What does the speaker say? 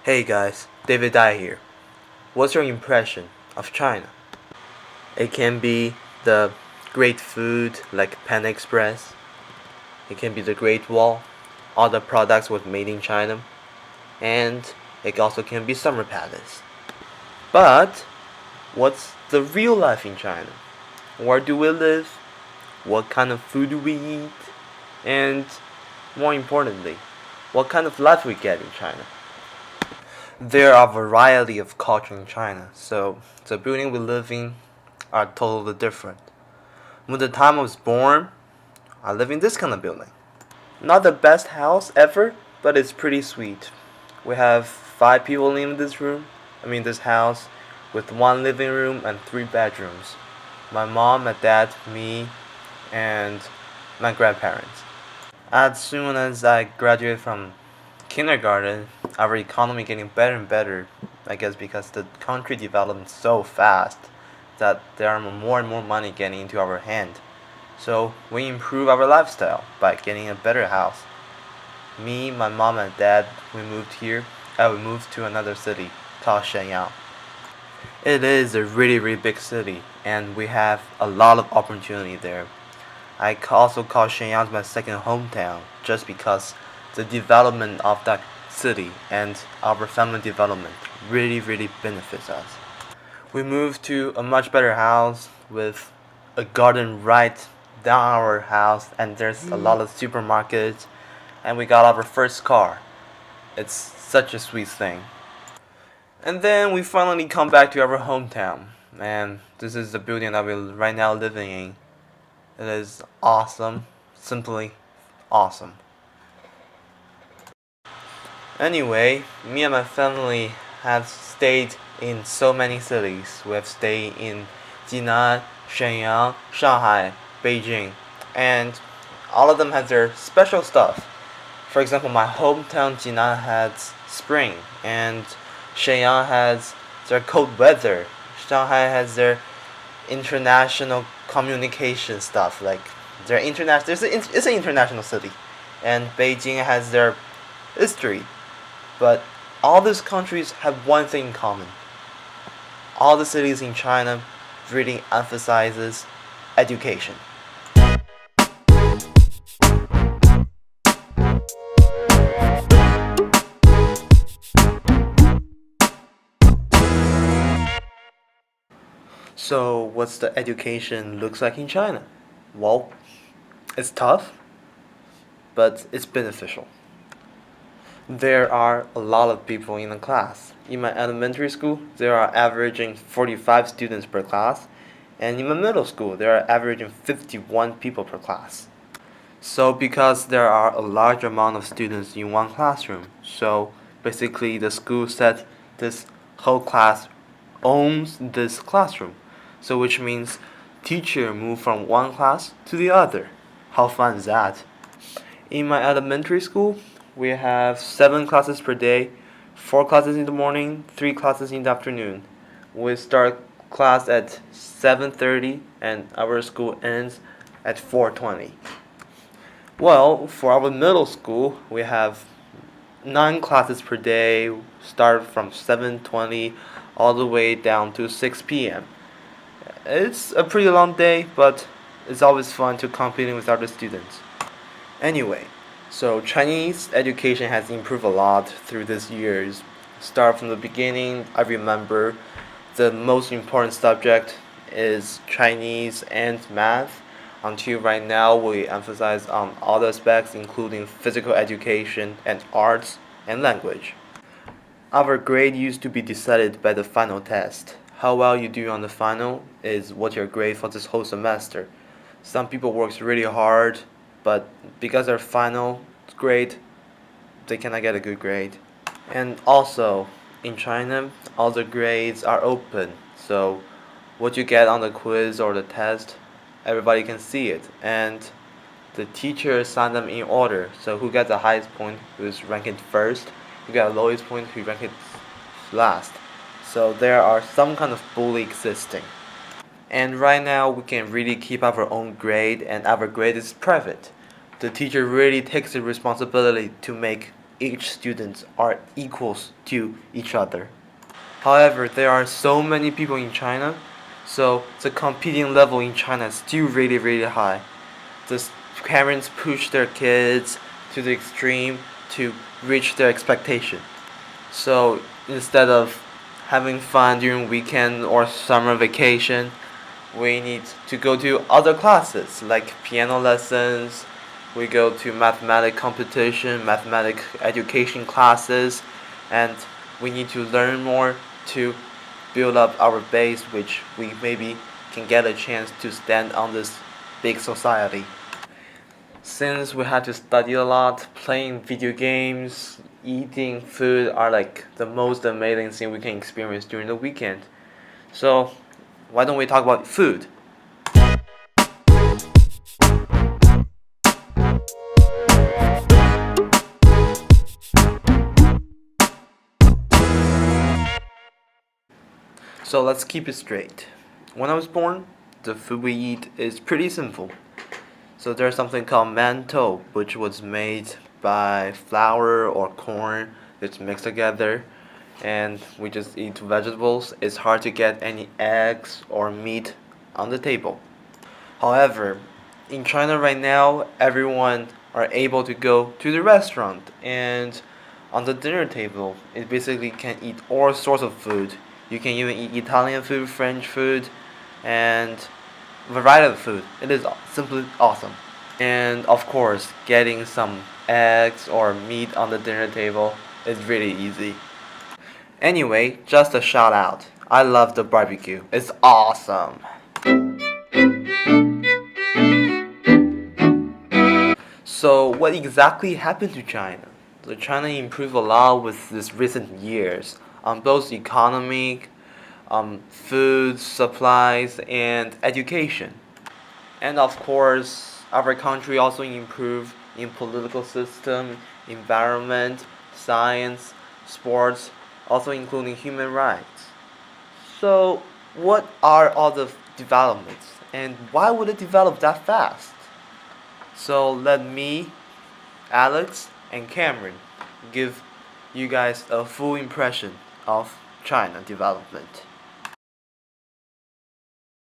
Hey guys, David Dai here. What's your impression of China? It can be the great food like Panda Express. It can be the Great Wall. All the products were made in China. And it also can be Summer Palace. But what's the real life in China? Where do we live? What kind of food do we eat? And more importantly, what kind of life we get in China? There are a variety of culture in China, so the building we live in are totally different. When the time I was born, I live in this kind of building. Not the best house ever, but it's pretty sweet. We have 5 people in this house, with 1 living room and 3 bedrooms. My mom, my dad, me, and my grandparents. As soon as I graduated from kindergarten, our economy getting better and better. I guess because the country developed so fast that there are more and more money getting into our hand. So we improve our lifestyle by getting a better house. Me, my mom, and dad, we moved here. We moved to another city called Shenyang. It is a really big city, and we have a lot of opportunity there. Also call Shenyang my second hometown, just because the development of that city and our family development really benefits us. We moved to a much better house with a garden right down our house, and there's a lot of supermarkets, and we got our first car. It's such a sweet thing. And then we finally come back to our hometown, and this is the building that we're right now living in. It is awesome, simply awesome. Anyway, me and my family have stayed in so many cities. We have stayed in Jinan, Shenyang, Shanghai, Beijing, and all of them have their special stuff. For example, my hometown Jinan has spring, and Shenyang has their cold weather. Shanghai has their international communication stuff, like their international. It's an international city, and Beijing has their history. But all these countries have one thing in common. All the cities in China really emphasizes education. So what's the education looks like in China? Well, it's tough, but it's beneficial. There are a lot of people in the class. In my elementary school, there are averaging 45 students per class, and in my middle school, there are averaging 51 people per class. So because there are a large amount of students in one classroom, so basically the school said this whole class owns this classroom. So which means teacher move from one class to the other. How fun is that? In my elementary school, we have 7 classes per day, 4 classes in the morning, 3 classes in the afternoon. We start class at 7:30 and our school ends at 4:20. Well, for our middle school, we have 9 classes per day, start from 7:20 all the way down to 6 p.m. It's a pretty long day, but it's always fun to competing with other students. Anyway, so Chinese education has improved a lot through these years. Start from the beginning, I remember the most important subject is Chinese and math. Until right now, we emphasize on all the aspects, including physical education and arts and language. Our grade used to be decided by the final test. How well you do on the final is what your grade for this whole semester. Some people works really hard, but because their final grade, they cannot get a good grade. And also, in China, all the grades are open, so what you get on the quiz or the test, everybody can see it, and the teacher assign them in order. So who gets the highest point, who's ranked first, who got the lowest point, who ranked last. So there are some kind of bully existing. And right now we can really keep our own grade, and our grade is private. The teacher really takes the responsibility to make each student are equals to each other. However, there are so many people in China, so the competing level in China is still really, really high. The parents push their kids to the extreme to reach their expectation. So instead of having fun during weekend or summer vacation, we need to go to other classes like piano lessons. We go to mathematic competition, mathematic education classes, and we need to learn more to build up our base, which we maybe can get a chance to stand on this big society. Since we had to study a lot, playing video games, eating food are like the most amazing thing we can experience during the weekend. So, why don't we talk about food? So, let's keep it straight. When I was born, the food we eat is pretty simple. So there's something called mantou, which was made by flour or corn that's mixed together, and we just eat vegetables. It's hard to get any eggs or meat on the table. However, in China right now, everyone are able to go to the restaurant, and on the dinner table, it basically can eat all sorts of food. You can even eat Italian food, French food, and variety of food. It is simply awesome. And of course, getting some eggs or meat on the dinner table is really easy. Anyway, just a shout out. I love the barbecue. It's awesome. So, what exactly happened to China? So, China improved a lot with this recent years on both economic, food supplies, and education. And of course, our country also improved in political system, environment, science, sports, also including human rights. So, what are all the developments, and why would it develop that fast? So let me, Alex, and Cameron give you guys a full impression of China development.